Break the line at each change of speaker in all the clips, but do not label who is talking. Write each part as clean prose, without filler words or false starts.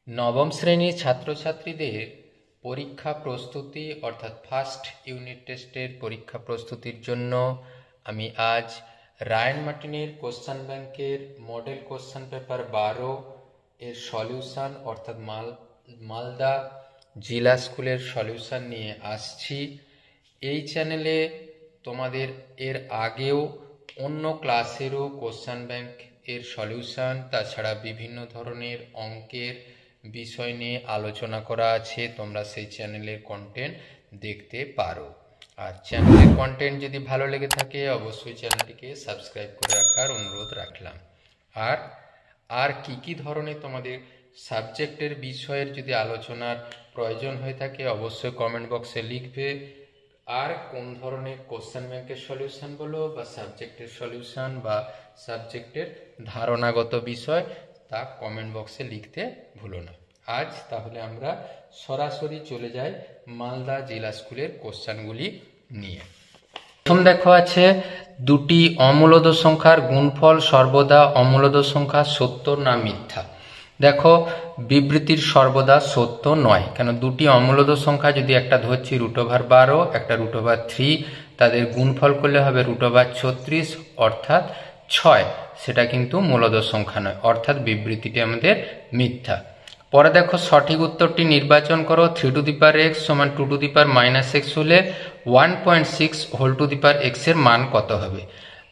নবম শ্রেণীর ছাত্রছাত্রীদের পরীক্ষা প্রস্তুতি অর্থাৎ ফার্স্ট ইউনিট টেস্টের পরীক্ষা প্রস্তুতির জন্য আমি আজ রায়ান মার্টিনের কোশ্চেন ব্যাংকের মডেল কোশ্চেন পেপার 12 এর সলিউশন অর্থাৎ মালদা জিলা স্কুলের সলিউশন নিয়ে আসছি। এই চ্যানেলে তোমাদের এর আগেও অন্য ক্লাসেরও কোশ্চেন ব্যাংক এর সলিউশন তাছাড়া বিভিন্ন ধরনের অঙ্কের বিষয় নিয়ে আলোচনা করা আছে, তোমরা সেই চ্যানেলের কন্টেন্ট দেখতে পারো। আর চ্যানেলের কন্টেন্ট যদি ভালো লেগে থাকে অবশ্যই চ্যানেলটিকে সাবস্ক্রাইব করে রাখার অনুরোধ রাখলাম। আর কি ধরনের তোমাদের সাবজেক্টের বিষয়ের যদি আলোচনার প্রয়োজন হয়ে থাকে অবশ্যই কমেন্ট বক্সে লিখবে। আর কোন ধরনের কোশ্চেন ব্যাংকের সলিউশন বলো বা সাবজেক্টের সলিউশন বা সাবজেক্টের ধারণাগত বিষয় তা কমেন্ট বক্সে লিখতে ভুলো না। আজ তাহলে আমরা সরাসরি চলে যাই মালদা জেলা স্কুলের কোশ্চেনগুলি নিয়ে। প্রথম দেখো আছে দুটি অমূলদ সংখ্যার গুণফল সর্বদা অমূলদ সংখ্যা সত্য না মিথ্যা। দেখো বিবৃতির সর্বদা সত্য নয়, কেন দুটি অমূলদ সংখ্যা যদি একটা ধরছি √12 একটা √3 তাদের গুণফল করলে হবে √36 অর্থাৎ 6, সেটা কিন্তু মূলদ সংখ্যা নয়, অর্থাৎ বিবৃতিটি আমাদের মিথ্যা। পরে দেখো সঠিক উত্তরটি নির্বাচন করো। 3⁻x = 2⁻−x হলে 1.6 whole to the power x এর মান কত হবে?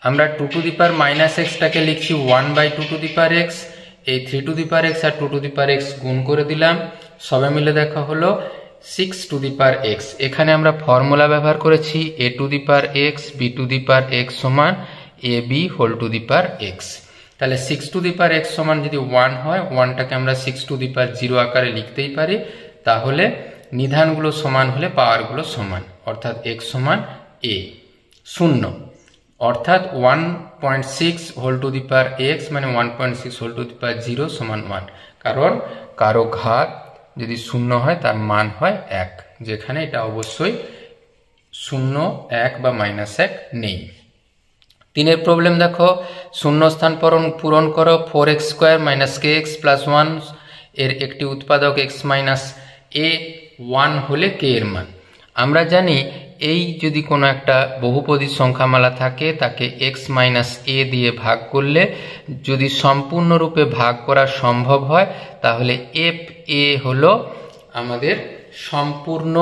আমরা 2⁻−x টাকে লিখছি 1/2⁻x, এই 3⁻x আর 2⁻x গুণ করে দিলাম, সবে মিলে দেখা হলো 6⁻x। এখানে আমরা ফর্মুলা ব্যবহার করেছি a⁻x b⁻x সমান ab whole to the power x। তাহলে 6⁻x সমান যদি 1 হয়, 1টাকে আমরা 6⁻0 আকারে লিখতেই পারি, তাহলে নিধানগুলো সমান হলে পাওয়ারগুলো সমান, অর্থাৎ x সমান a। 0 অর্থাৎ 1.6 whole to the power x মানে 1.6 হোল টু দি পাওয়ার 0 সমান 1, কারণ কারো ঘাত যদি 0 হয় তার মান হয় 1, যেখানে এটা অবশ্যই 0, 1 বা -1 নেই। 3 প্রবলেম দেখো, শূন্যস্থান পূরণ করো। 4x² - kx + 1 এর একটি উৎপাদক x - a 1 হলে k এর মান। আমরা জানি এই যদি কোনো একটা বহুপদী সংখ্যামালা থাকে তাকে x - a দিয়ে ভাগ করলে যদি সম্পূর্ণরূপে ভাগ করা সম্ভব হয় তাহলে fa হলো আমাদের সম্পূর্ণ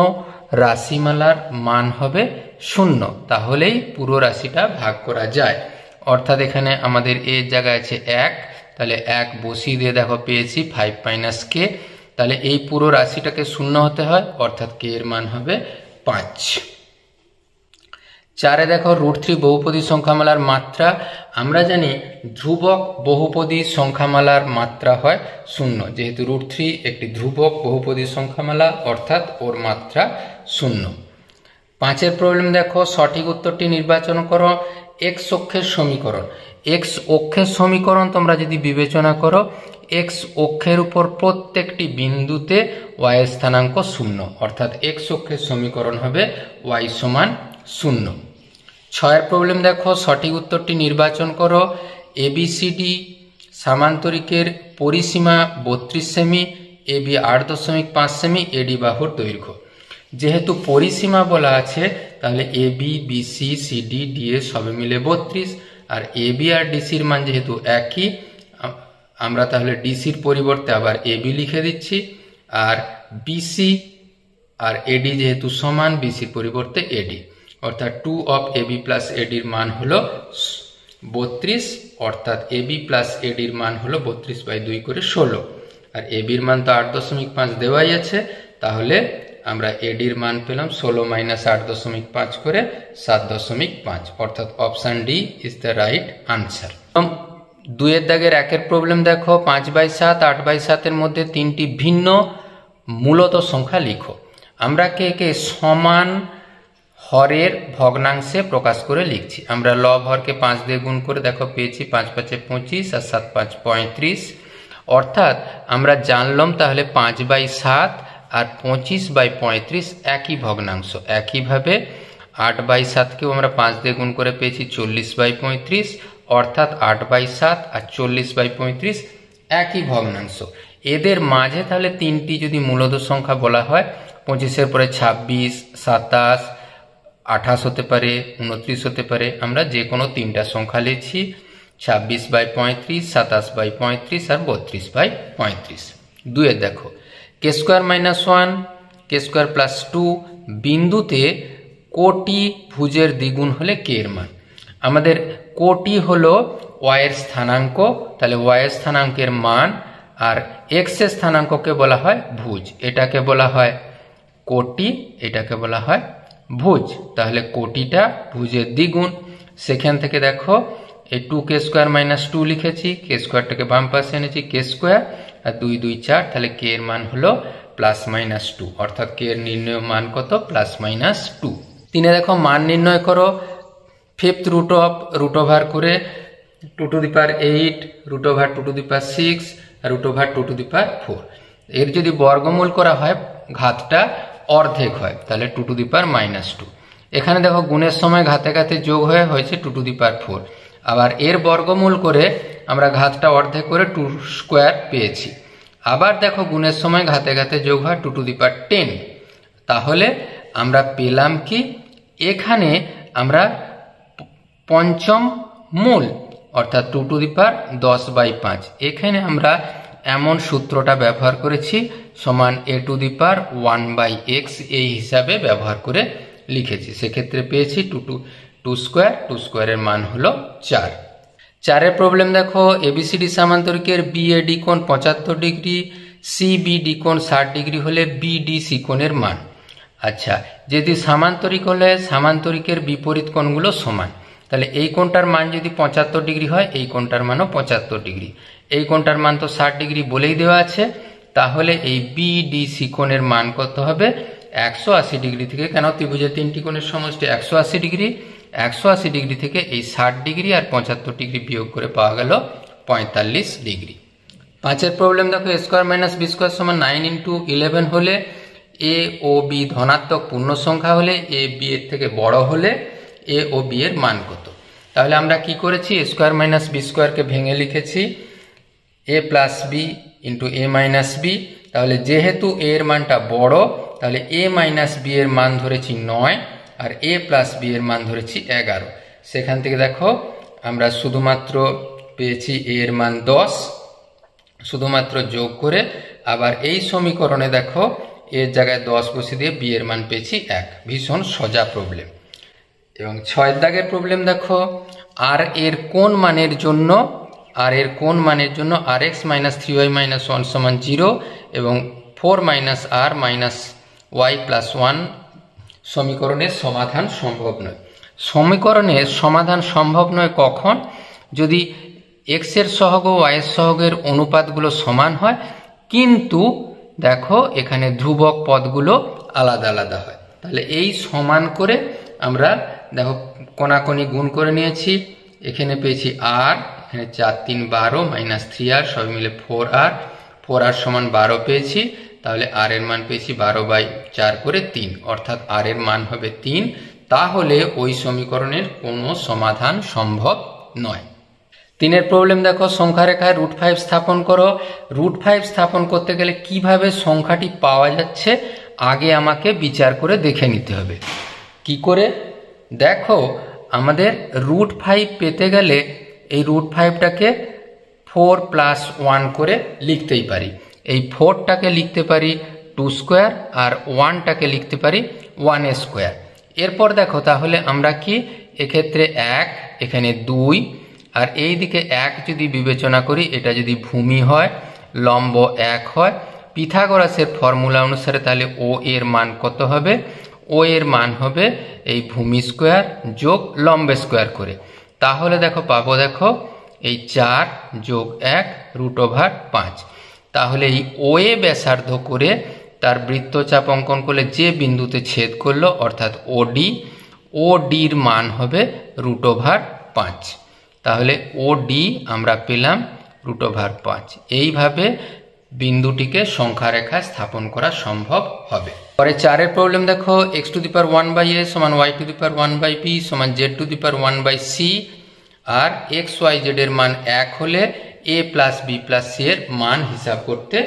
রাশিমালার মান হবে 0, তাহলেই পুরো রাশিটা ভাগ করা যায়। অর্থাৎ এখানে আমাদের এর জায়গায় আছে 1, তাহলে 1 বসিয়ে দিয়ে দেখো পেয়েছি 5 - k, তাহলে এই পুরো রাশিটাকে 0 হতে হয়, অর্থাৎ k এর মান হবে 5। 4 দেখো √3 বহুপদী সংখ্যামালার মাত্রা। আমরা জানি ধ্রুবক বহুপদী সংখ্যামালার মাত্রা হয় 0, যেহেতু √3 একটি ধ্রুবক বহুপদী সংখ্যামালা অর্থাৎ ওর মাত্রা 0। 5 প্রবলেম দেখো, সঠিক উত্তরটি নির্বাচন করো। x অক্ষের সমীকরণ। x অক্ষের সমীকরণ তোমরা যদি বিবেচনা করো, x অক্ষের উপর প্রত্যেকটি বিন্দুতে y এর স্থানাঙ্ক 0, অর্থাৎ x অক্ষের সমীকরণ হবে y সমান 0। 6 প্রবলেম দেখো, সঠিক উত্তরটি নির্বাচন করো। ABCD সামান্তরিকের পরিসীমা 32 সেমি, AB 8.5 সেমি, AD বাহুর দৈর্ঘ্য। যেহেতু পরিসীমা বলা আছে তাহলে AB BC CD DA সবে মিলে 32, আর AB আর DC এর মান যেহেতু একই, আমরা তাহলে DC এর পরিবর্তে আবার AB লিখে দিচ্ছি, আর BC আর AD যেহেতু সমান BC এর পরিবর্তে AD, অর্থাৎ 2 of AB plus AD এর মান হলো 32, অর্থাৎ AB plus AD এর মান হলো 32/2 করে 16, আর AB এর মান তো 8.5 দেওয়াই আছে, তাহলে আমরা AD এর মান পেলাম 16 - 8.5 করে 7.5, অর্থাৎ option D is the right answer. 2 এর দাগের 1 প্রবলেম দেখো, 5/7 8/7 এর মধ্যে 3টি ভিন্ন মূলত সংখ্যা লিখো। আমরা কে সমান হরের ভগ্নাংশে প্রকাশ করে লিখছি। আমরা লব হরকে 5 দিয়ে গুণ করে দেখো পেয়েছি 5 × 5 = 25 আর 7 × 5 = 35, অর্থাৎ আমরা জানলাম তাহলে 5/7 আর 25/35 একই ভগ্নাংশ। একইভাবে 8/7কেও আমরা 5 দিয়ে গুণ করে পেয়েছি 40/35, অর্থাৎ 8/7 আর 40/35 একই ভগ্নাংশ। এদের মাঝে তাহলে তিনটি যদি মূলদ সংখ্যা বলা হয়, 25-এর পরে 26, 27, 28 হতে পারে, 29 হতে পারে, আমরা যে কোনো তিনটা সংখ্যা লিখছি, 26/35, 27/35 আর 32/35। 2 দেখো কে স্কোয়ার মাইনাস 1 কে স্কোয়ার প্লাস 2 বিন্দুতে কোটি ভুজের দ্বিগুণ হলে কে এর মান। আমাদের কোটি হলো ওয়াই এর স্থানাঙ্ক, তাহলে ওয়াই এর স্থানাঙ্কের মান, আর এক্স এর স্থানাঙ্ককে বলা হয় ভুজ। এটাকে বলা হয় কোটি, এটাকে বলা হয় ভুজ। তাহলে কোটিটা ভুজের দ্বিগুণ। সেখান থেকে দেখো এই 2কে স্কোয়ার মাইনাস 2 লিখেছি, কে স্কোয়ারটাকে বাম পাশে এনেছি, কে স্কোয়ার আর 2 2 4, তাহলে কে এর মান হলো প্লাস মাইনাস 2, অর্থাৎ কে এর নির্ণয় মান কত, প্লাস মাইনাস 2। 3 দেখো মান নির্ণয় করো, 5th রুট ওভার করে 2 to the power 8, root over 2 to the power 6, root over 2 to the power 4। এর যদি বর্গমূল করা হয় ঘাতটা অর্ধেক হয়, তাহলে 2 to the power -2। এখানে দেখো গুণের সময় ঘাতে ঘাতে যোগ হয়ে হয়েছে 2 to the power 4। আবার এর বর্গমূল করে আমরা ঘাতটা অর্ধেক করে 2 স্কোয়ার পেয়েছি। আবার দেখো গুণের সময় ঘাতে ঘাতে যোগ হয় 2 to the power 10। তাহলে আমরা পেলাম কি, এখানে আমরা পঞ্চম মূল অর্থাৎ 2 to the power 10/5। এখানে আমরা এমন সূত্রটা ব্যবহার করেছি, সমান a to the power 1/x এই হিসাবে ব্যবহার করে লিখেছি। সেক্ষেত্রে পেয়েছি 2 স্কোয়ারের মান হলো 4। 4এর প্রবলেম দেখো, এবিসিডি সামান্তরিকের বিএডি কোণ 75 ডিগ্রি, সিবিডি কোণ 60 ডিগ্রি হলে বিডিসি কোণের মান। আচ্ছা, যদি সামান্তরিক হলে সামান্তরিকের বিপরীত কোণগুলো সমান, তাহলে এই কোণটার মান যদি 75 ডিগ্রি হয়, এই কোণটার মানও 75 ডিগ্রি। এই কোণটার মান তো 60 ডিগ্রি বলেই দেওয়া আছে, তাহলে এই বিডিসি কোণের মান কত হবে, 180 ডিগ্রি থেকে, কেন ত্রিভুজের তিনটি কোণের সমষ্টি 180 ডিগ্রি, 180 ডিগ্রি থেকে এই 60 ডিগ্রি আর 75 ডিগ্রি বিয়োগ করে পাওয়া গেল 45 ডিগ্রি। 5এর প্রবলেম দেখো, a square minus B square সমান 9 × 11 হলে এ ও বি ধনাত্মক পূর্ণ সংখ্যা হলে এ বি এর থেকে বড় হলে এ ও বি এর মান কত। তাহলে আমরা কি করেছি, a স্কোয়ার মাইনাস বি স্কোয়ারকে ভেঙে লিখেছি a plus B into A minus B. তাহলে যেহেতু এ এর মানটা বড়, তাহলে a মাইনাস বি এর মান ধরেছি 9 আর a প্লাস বি এর মান ধরেছি 11। সেখান থেকে দেখো আমরা শুধুমাত্র পেয়েছি a এর মান 10, শুধুমাত্র যোগ করে আবার এই সমীকরণে দেখো এর জায়গায় 10 বসিয়ে দিয়ে বি এর মান পেয়েছি 1। ভীষণ সোজা প্রবলেম। এবং 6 দাগের প্রবলেম দেখো, আর এর কোন মানের জন্য আর এক্স মাইনাস 3y মাইনাস 1 সমান 0 এবং 4 মাইনাস আর মাইনাস ওয়াই প্লাস 1 সমীকরণের সমাধান সম্ভব নয়। সমীকরণের সমাধান সম্ভব নয় কখন, যদি এক্স এর সহগ ও ওয়াই এর সহগের অনুপাতগুলো সমান হয়, কিন্তু দেখো এখানে ধ্রুবক পদগুলো আলাদা আলাদা হয়। তাহলে এই সমান করে আমরা দেখো কোনাকুনি গুণ করে নিয়েছি, এখানে পেয়েছি আর, এখানে 4 3 12 মাইনাস 3r সব মিলে 4r সমান 12 পেয়েছি। তাহলে আর এর মান পেয়েছি 12/4 করে 3, অর্থাৎ আর এর মান হবে 3। তাহলে ওই সমীকরণের কোনো সমাধান সম্ভব নয়। 3এর প্রবলেম দেখো, সংখ্যা রেখায় √5 স্থাপন করো। √5 স্থাপন করতে গেলে কিভাবে সংখ্যাটি পাওয়া যাচ্ছে আগে আমাকে বিচার করে দেখে নিতে হবে। কি করে দেখো, আমাদের √5 পেতে গেলে এই √5টাকে 4 + 1 করে লিখতেই পারি। এই 4টাকে লিখতে পারি 2 স্কোয়ার আর 1টাকে লিখতে পারি 1 স্কোয়ার। এরপর দেখো তাহলে আমরা কি, এক্ষেত্রে 1, এখানে 2 আর এই দিকে 1 যদি বিবেচনা করি, এটা যদি ভূমি হয়, লম্ব 1 হয়, পিথাগোরাসের ফর্মুলা অনুসারে তাহলে ও এর মান কত হবে, ও এর মান হবে এই ভূমি স্কোয়ার যোগ লম্ব স্কোয়ার করে। তাহলে দেখো পাবো, দেখো এই 4 যোগ 1 √5। তাহলে এই ও এ ব্যাসার্ধ করে তার বৃত্তচাপ অঙ্কন করলে যে বিন্দুতে ছেদ করলো অর্থাৎ ওডির মান হবে √5। তাহলে ওডি আমরা পেলাম √5। এইভাবে বিন্দুটিকে সংখ্যা রেখায় স্থাপন করা সম্ভব হবে। পরে 4এর প্রবলেম দেখো, x⁴1/a সমান y⁴1/b সমান z⁴1/c আর xyz এর মান 1 হলে এ প্লাস বি প্লাস সি এর মান হিসাব করতে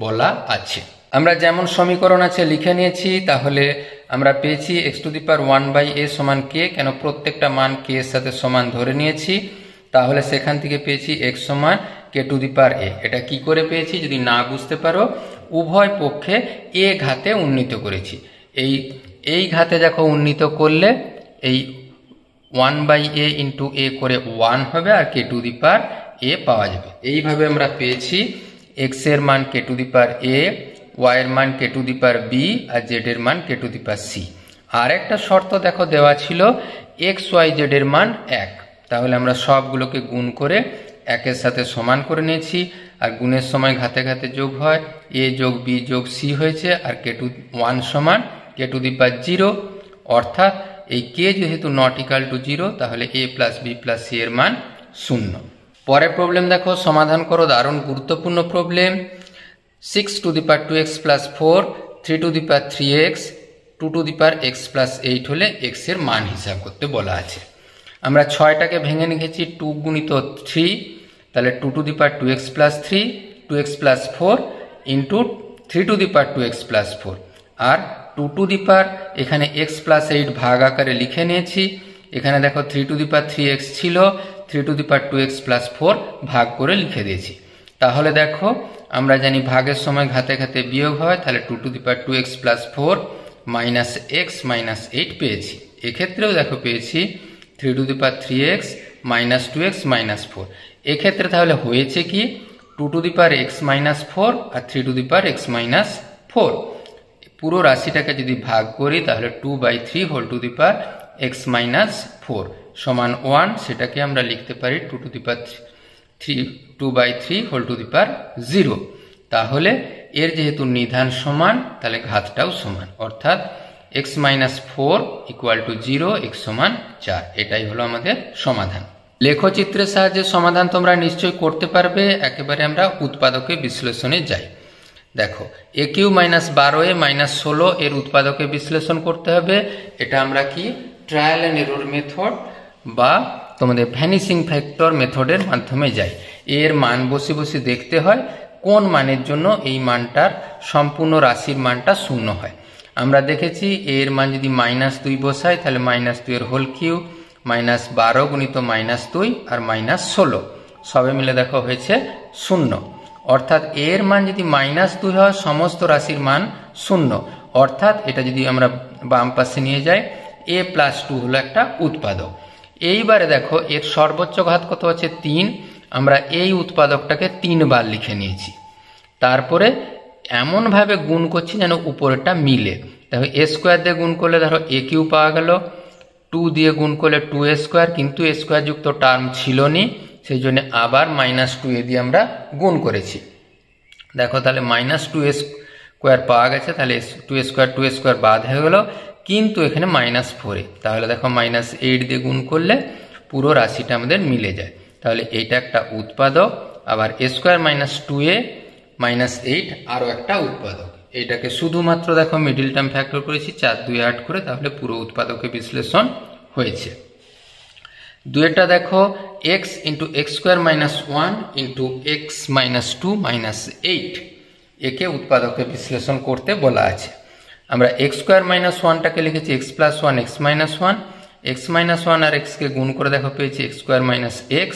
বলা আছে। আমরা যেমন সমীকরণ আছে লিখে নিয়েছি। তাহলে আমরা পেয়েছি x two the power 1/a সমান কে, কেন প্রত্যেকটা মান কে এর সাথে সমান ধরে নিয়েছি। তাহলে সেখান থেকে পেয়েছি এক্স সমান কে টু দি পাওয়ার এ। এটা কি করে পেয়েছি যদি না বুঝতে পারো, উভয় পক্ষে এ ঘাতে উন্নীত করেছি। এই ঘাতে দেখো উন্নীত করলে এই 1/a ইন্টু এ করে 1 হবে আর কে টু দি পাওয়ার এ পাওয়া যাবে। এইভাবে আমরা পেয়েছি এক্স এর মান কে to the power A, Y এর মান কে টু দি পাওয়ার বি আর জেড এর মান কে টু দি পাওয়ার সি। আর একটা শর্ত দেখো দেওয়া ছিল এক্স ওয়াই জেড এর মান 1। তাহলে আমরা সবগুলোকে গুণ করে একের সাথে সমান করে নিয়েছি। আর গুণের সময় ঘাতে ঘাতে যোগ হয়, এ যোগ বি যোগ সি হয়েছে। আর কে টু 1 সমান কে টু দি পাওয়ার 0, অর্থাৎ এই কে যেহেতু নট ইকাল টু 0, তাহলে এ প্লাস বি প্লাস সি এর মান 0। পরের প্রবলেম দেখো, সমাধান করো। দারুণ গুরুত্বপূর্ণ problem. 6 two the power 2x plus 4, 3 to the power 3x, 2 to the power x plus 8 হলে x এর মান হিসাব করতে বলা আছে। আমরা 6টাকে ভেঙে নিয়েছি 2 গুণিত 3, তাহলে 2 to the power 2x plus 3, 2x plus 4 into 3 to the power 2x plus 4। আর 2 টু দি পাওয়ার এখানে x প্লাস 8 ভাগ আকারে লিখে নিয়েছি। এখানে দেখো 3 টু দি পাওয়ার 3x ছিল, 3 to the power 2x plus 4 ভাগ করে লিখে দিয়েছি। তাহলে দেখো আমরা জানি ভাগের সময় ঘাতে ঘাতে বিয়োগ হয়, তাহলে 2 to the power 2x plus 4 minus x minus 8 পেয়েছি। এক্ষেত্রেও দেখো পেয়েছি 3 to the power 3x minus 2x minus 4। এক্ষেত্রে তাহলে হয়েছে কি 2 to the power x minus 4 আর 3 to the power x minus 4। পুরো রাশিটাকে যদি ভাগ করি তাহলে 2/3 whole to the power x minus 4 সমান 1। সেটাকে আমরা লিখতে পারি 2 to the power 2/3 whole to the পাওয়ার 0। তাহলে এর যেহেতু নিধান সমান, তাহলে ঘাতটাও সমান, অর্থাৎ x minus 4 equal to 0, x সমান 4। এটাই হলো আমাদের সমাধান। লেখচিত্রের সাহায্যে সমাধান তোমরা নিশ্চয়ই করতে পারবে। একেবারে আমরা উৎপাদকে বিশ্লেষণে যাই। দেখো এ কিউ মাইনাস 12a মাইনাস 16 এর উৎপাদকে বিশ্লেষণ করতে হবে। এটা আমরা কি ট্রায়াল অ্যান্ড এরর মেথড বা তোমাদের ভ্যানিসিং ফ্যাক্টর মেথডের মাধ্যমে যাই। এর মান বসে বসে দেখতে হয় কোন মানের জন্য এই মানটার সম্পূর্ণ রাশির মানটা শূন্য হয়। আমরা দেখেছি এর মান যদি -2 বসাই তাহলে -2 এর হোল কিউব মাইনাস 12 গুণিত -2 আর -16 সবে মিলে দেখো হয়েছে 0। অর্থাৎ এর মান যদি -2 হয় সমস্ত রাশির মান 0। অর্থাৎ এটা যদি আমরা বাম পাশে নিয়ে যাই a প্লাস 2 হলো একটা উৎপাদক। এইবারে দেখো এর সর্বোচ্চ ঘাত কত আছে 3। আমরা এই উৎপাদকটাকে 3 বার লিখে নিয়েছি। তারপরে এমনভাবে গুণ করছি যেন উপরেরটা মিলে। দেখো a স্কোয়ার দিয়ে গুণ করলে ধরো a কিউ পাওয়া গেল, 2 দিয়ে গুণ করলে 2a স্কোয়ার, কিন্তু a স্কোয়ার যুক্ত টার্ম ছিল নি, সেই জন্য আবার -2a দিয়ে আমরা গুণ করেছি। দেখো তাহলে -2a স্কোয়ার পাওয়া গেছে, তাহলে 2a স্কোয়ার বাদ হয়ে গেল, কিন্তু এখানে -4a। তাহলে দেখো -8 দিয়ে গুণ করলে পুরো রাশিটা আমাদের মিলে যায়। তাহলে এইটা একটা উৎপাদক। আবার a স্কোয়ার -2a -8 আরও একটা উৎপাদক। এইটাকে শুধুমাত্র দেখো মিডিল টার্ম ফ্যাক্টর করেছি 4 2 8 করে, তাহলে পুরো উৎপাদকে বিশ্লেষণ হয়েছে। দুয়েরটা দেখো x into x square -1 into x -2 -8 একে উৎপাদকে বিশ্লেষণ করতে বলা আছে। আমরা x স্কোয়ার -1টাকে লিখেছি x plus 1 x minus 1, x minus 1 আর x কে গুণ করে দেখো পেয়েছি x স্কোয়ার মাইনাস x,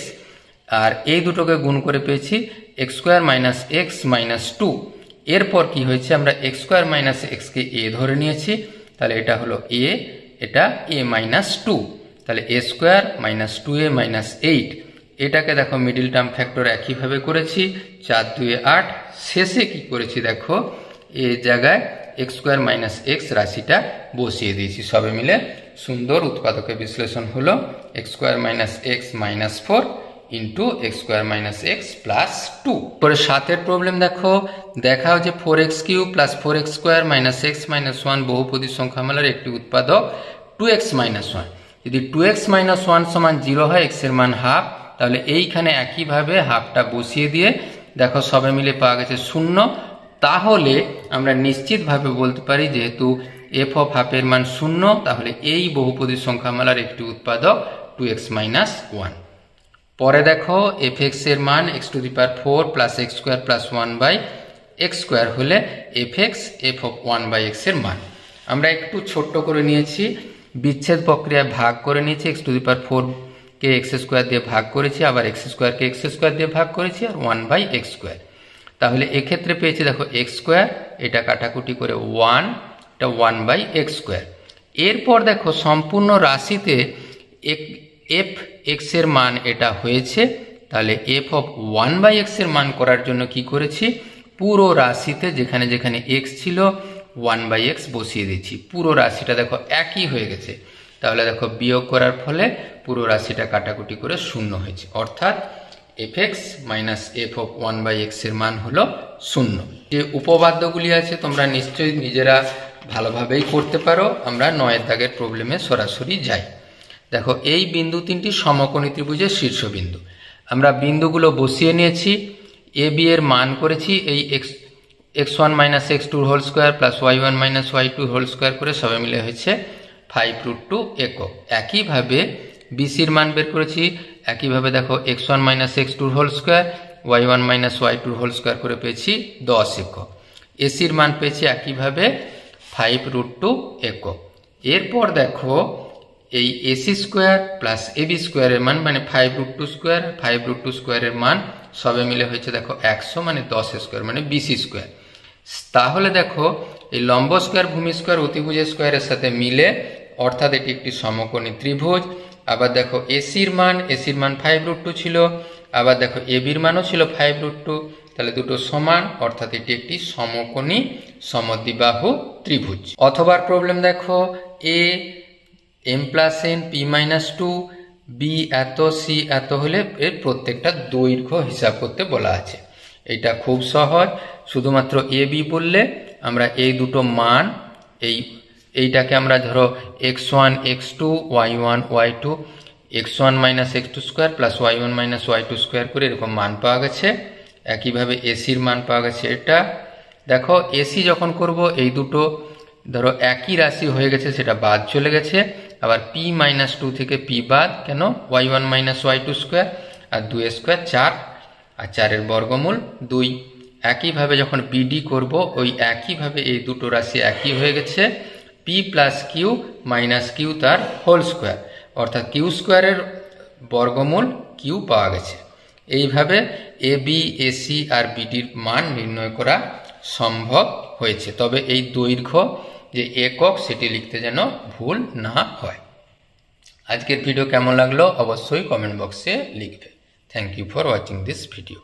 আর এই দুটোকে গুণ করে পেয়েছি x square minus x minus 2। এরপর কি হয়েছে আমরা x square minus x K a ধরে নিয়েছি, তাহলে এটা হলো a, এটা a মাইনাস 2, তাহলে a square minus 2a minus 8। এটাকে দেখো মিডিল টার্ম ফ্যাক্টর একইভাবে করেছি 4 2 8। শেষে কি করেছি দেখো এই জায়গায় x স্কোয়ার মাইনাস x রাশিটা বসিয়ে দিয়েছি। সবে মিলে সুন্দর উৎপাদকে বিশ্লেষণ হলো x square minus x minus 4 into x square minus x plus 2। পরে 7 প্রবলেম দেখো, দেখাও যে 4x cube plus 4x square minus x minus 1 বহুপদী সংখ্যামালার একটি উৎপাদক 2x মাইনাস 1। যদি 2x মাইনাস 1 সমান 0 হয়, x এর মান হাফ, তাহলে এইখানে একইভাবে হাফটা বসিয়ে দিয়ে দেখো সবে মিলে পাওয়া গেছে 0। তাহলে আমরা নিশ্চিতভাবে বলতে পারি যেহেতু f অফ হাফের মান 0, তাহলে এই বহুপদী সংখ্যামালার একটি উৎপাদক 2x মাইনাস 1। পরে দেখো fx এর মান x⁴ plus x square plus 1/x square হলে fx f(1/x) এর মান। আমরা একটু ছোট্ট করে নিয়েছি, বিচ্ছেদ প্রক্রিয়ায় ভাগ করে নিয়েছি, x⁴ কে x স্কোয়ার দিয়ে ভাগ করেছি, আবার x স্কোয়ার কে x স্কোয়ার দিয়ে ভাগ করেছি, আর 1/x স্কোয়ার। তাহলে এক্ষেত্রে পেয়েছি দেখো x স্কোয়ার, এটা কাটাকুটি করে 1, এটা 1/x স্কোয়ার। এরপর দেখো সম্পূর্ণ রাশিতে fx এর মান এটা হয়েছে, তাহলে f(1/x) এর মান করার জন্য কি করেছি, পুরো রাশিতে যেখানে যেখানে x ছিল 1/x বসিয়ে দিচ্ছি। পুরো রাশিটা দেখো একই হয়ে গেছে, তাহলে দেখো বিয়োগ করার ফলে পুরো রাশিটা কাটাকুটি করে 0 হয়েছে, অর্থাৎ fx মাইনাস f(1/x) এর মান হলো 0। যে উপপাদ্যগুলি আছে তোমরা নিশ্চয়ই নিজেরা ভালোভাবেই করতে পারো। আমরা 9 দাগের প্রবলেমে সরাসরি যাই। দেখো এই বিন্দু তিনটি সমকোণী ত্রিভুজের শীর্ষবিন্দু। আমরা বিন্দুগুলো বসিয়ে নিয়েছি, এ বি এর মান করেছি এই x1 minus x2 whole square plus y1 minus y2 whole square করে সবাই মিলে হয়েছে 5√2 একক। একইভাবে বিসির মান বের করেছি, একইভাবে দেখো x1 minus x2 whole square y1 minus y2 whole square করে পেয়েছি 10 একক। এসির মান পেয়েছি একইভাবে 5√2 একক। এরপর দেখো এই এসি স্কোয়ার প্লাস এবি স্কোয়ারের মান মানে 5√2 স্কোয়ার, 5√2 স্কোয়ারের মান সবে মিলে হয়েছে দেখো 100 মানে 10 স্কোয়ার মানে বিসি স্কোয়ার। তাহলে দেখো এই লম্ব স্কোয়ার ভূমি স্কোয়ার অতিভুজ স্কোয়ারের সাথে মিলে, অর্থাৎ এটি একটি সমকোণী ত্রিভুজ। আবার দেখো এসির মান 5√2 ছিল, আবার দেখো এবির মানও ছিল 5√2, তাহলে দুটো সমান, অর্থাৎ এটি একটি সমকোণী সমদ্বিবাহু ত্রিভুজ। অথবা প্রবলেম দেখো এ m+n p-2 বি এত সি এত হলে এর প্রত্যেকটা দৈর্ঘ্য হিসাব করতে বলা আছে। এটা খুব সহজ, শুধুমাত্র এ বি বললে আমরা এই দুটো মান এইটাকে আমরা ধরো x1 x2 y1 y2 x1 minus x2 square plus y1 minus y2 square করে এরকম মান পাওয়া গেছে। একইভাবে এসির মান পাওয়া গেছে এটা। দেখো এসি যখন করব এই দুটো ধরো একই রাশি হয়ে গেছে, সেটা বাদ চলে গেছে। আবার p-2 থেকে p বাদ, কেন y1 মাইনাস y2 স্কোয়ার আর 2 স্কোয়ার 4 আর 4-এর বর্গমূল 2। একইভাবে যখন বিডি করব ওই একইভাবে এই দুটো রাশি একই হয়ে গেছে, p plus Q minus Q তার হোল স্কোয়ার, অর্থাৎ কিউ স্কোয়ারের বর্গমূল কিউ পাওয়া গেছে। এইভাবে এ বি এসি আর বিডির মান নির্ণয় করা সম্ভব হয়েছে। তবে এই দৈর্ঘ্য যে একক সেটি লিখতে যেন ভুল না হয়। আজকের ভিডিও কেমন লাগলো অবশ্যই কমেন্ট বক্সে লিখবে। Thank you for watching this video.